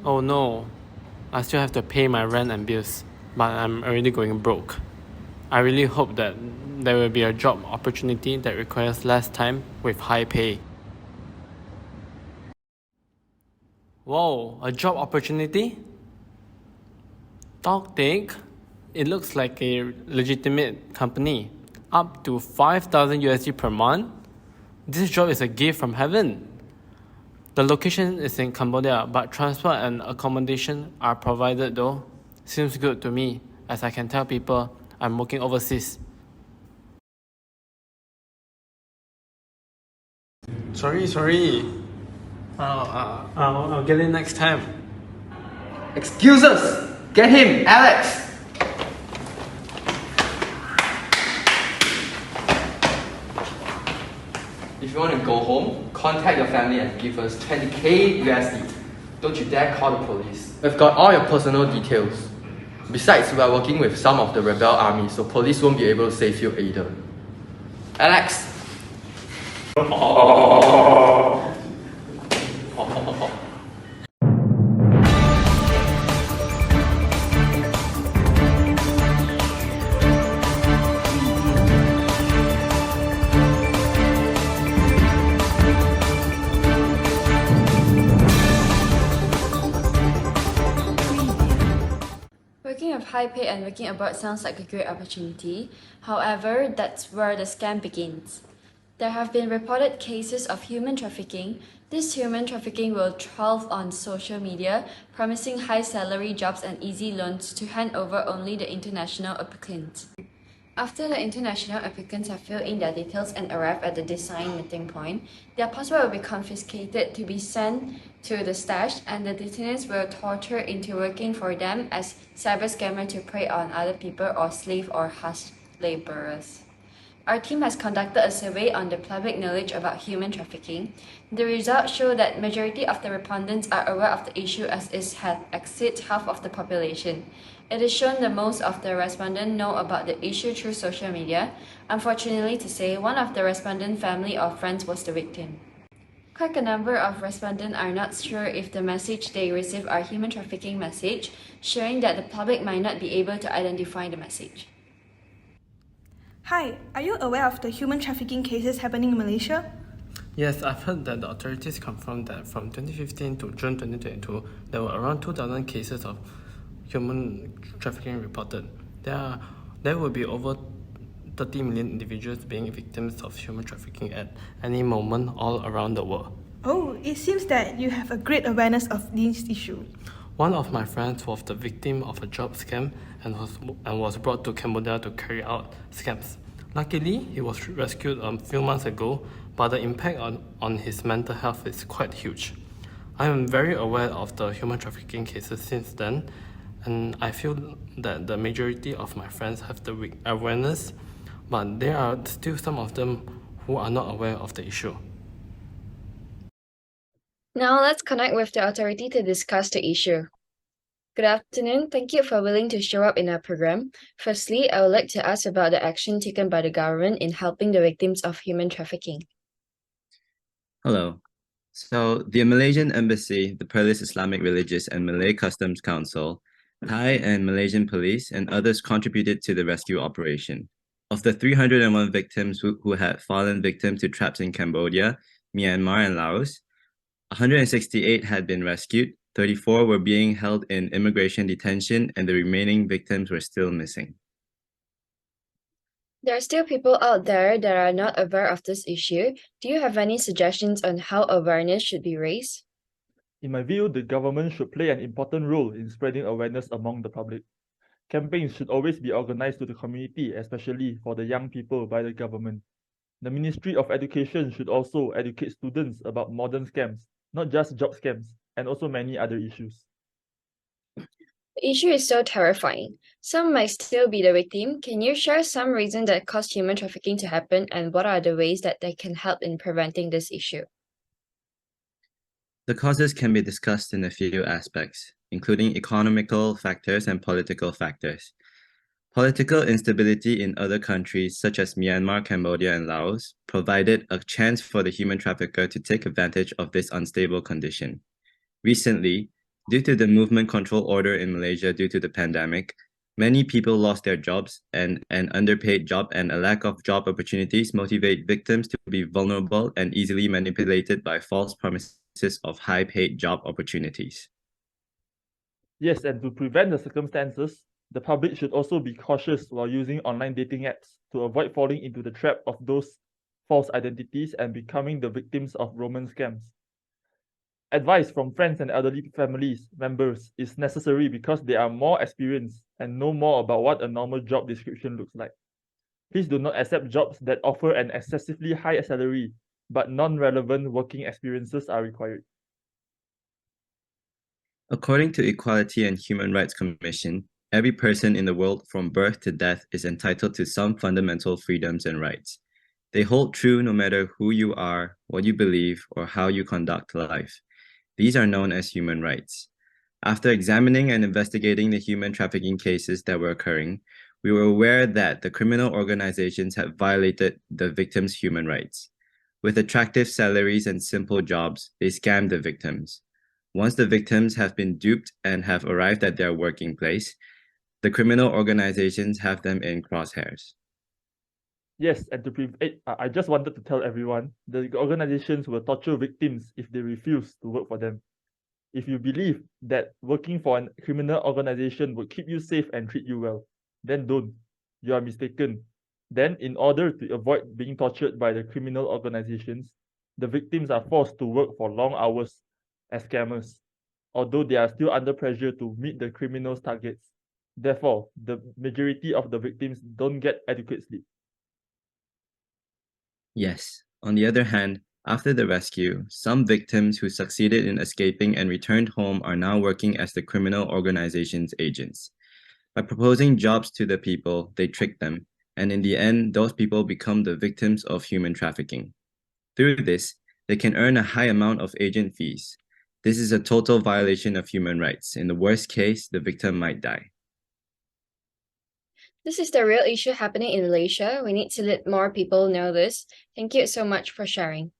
Oh no, I still have to pay my rent and bills, but I'm already going broke. I really hope that there will be a job opportunity that requires less time with high pay. Whoa, a job opportunity? Talktik? It looks like a legitimate company. Up to 5,000 USD per month? This job is a gift from heaven. The location is in Cambodia, but transport and accommodation are provided though. Seems good to me, as I can tell people I'm working overseas. Sorry. I'll get it next time. Excuses! Get him, Alex! If you want to go home, contact your family and give us 20k USD. Don't you dare call the police. We've got all your personal details. Besides, we are working with some of the rebel army, so police won't be able to save you either. Alex! Working with high pay and working abroad sounds like a great opportunity. However, that's where the scam begins. There have been reported cases of human trafficking. This human trafficking will thrive on social media, promising high salary jobs and easy loans to hand over only the international applicants. After the international applicants have filled in their details and arrive at the design meeting point, their passport will be confiscated to be sent to the stash, and the detainees will torture into working for them as cyber scammer to prey on other people or slave or harsh laborers. Our team has conducted a survey on the public knowledge about human trafficking. The results show that majority of the respondents are aware of the issue as it has exceeded half of the population. It is shown that most of the respondents know about the issue through social media. Unfortunately to say, one of the respondent family or friends was the victim. Quite a number of respondents are not sure if the message they receive are human trafficking message, showing that the public might not be able to identify the message. Hi, are you aware of the human trafficking cases happening in Malaysia? Yes, I've heard that the authorities confirmed that from 2015 to June 2022, there were around 2,000 cases of human trafficking reported. There will be over 30 million individuals being victims of human trafficking at any moment all around the world. Oh, it seems that you have a great awareness of this issue. One of my friends was the victim of a job scam and was brought to Cambodia to carry out scams. Luckily, he was rescued a few months ago, but the impact on his mental health is quite huge. I am very aware of the human trafficking cases since then, and I feel that the majority of my friends have the awareness, but there are still some of them who are not aware of the issue. Now let's connect with the authority to discuss the issue. Good afternoon. Thank you for willing to show up in our program. Firstly, I would like to ask about the action taken by the government in helping the victims of human trafficking. Hello. So the Malaysian Embassy, the Perlis Islamic Religious and Malay Customs Council, Thai and Malaysian police, and others contributed to the rescue operation. Of the 301 victims who had fallen victim to traps in Cambodia, Myanmar, and Laos, 168 had been rescued, 34 were being held in immigration detention, and the remaining victims were still missing. There are still people out there that are not aware of this issue. Do you have any suggestions on how awareness should be raised? In my view, the government should play an important role in spreading awareness among the public. Campaigns should always be organized to the community, especially for the young people by the government. The Ministry of Education should also educate students about modern scams, not just job scams, and also many other issues. The issue is so terrifying. Some might still be the victim. Can you share some reasons that cause human trafficking to happen, and what are the ways that they can help in preventing this issue? The causes can be discussed in a few aspects, including economical factors and political factors. Political instability in other countries such as Myanmar, Cambodia, and Laos provided a chance for the human trafficker to take advantage of this unstable condition. Recently, Due to the movement control order in Malaysia due to the pandemic, many people lost their jobs, and an underpaid job and a lack of job opportunities motivate victims to be vulnerable and easily manipulated by false promises of high-paid job opportunities. Yes, and to prevent the circumstances, the public should also be cautious while using online dating apps to avoid falling into the trap of those false identities and becoming the victims of Roman scams. Advice from friends and elderly families members is necessary because they are more experienced and know more about what a normal job description looks like. Please do not accept jobs that offer an excessively high salary, but non-relevant working experiences are required. According to Equality and Human Rights Commission, every person in the world from birth to death is entitled to some fundamental freedoms and rights. They hold true no matter who you are, what you believe, or how you conduct life. These are known as human rights. After examining and investigating the human trafficking cases that were occurring, we were aware that the criminal organizations had violated the victims' human rights. With attractive salaries and simple jobs, they scammed the victims. Once the victims have been duped and have arrived at their working place, the criminal organizations have them in crosshairs. Yes, and I just wanted to tell everyone, the organizations will torture victims if they refuse to work for them. If you believe that working for a criminal organization would keep you safe and treat you well, then don't. You are mistaken. Then, in order to avoid being tortured by the criminal organizations, the victims are forced to work for long hours as scammers, although they are still under pressure to meet the criminals' targets. Therefore, the majority of the victims don't get adequate sleep. Yes. On the other hand, after the rescue, some victims who succeeded in escaping and returned home are now working as the criminal organization's agents. By proposing jobs to the people, they trick them, and in the end, those people become the victims of human trafficking. Through this, they can earn a high amount of agent fees. This is a total violation of human rights. In the worst case, the victim might die. This is the real issue happening in Malaysia. We need to let more people know this. Thank you so much for sharing.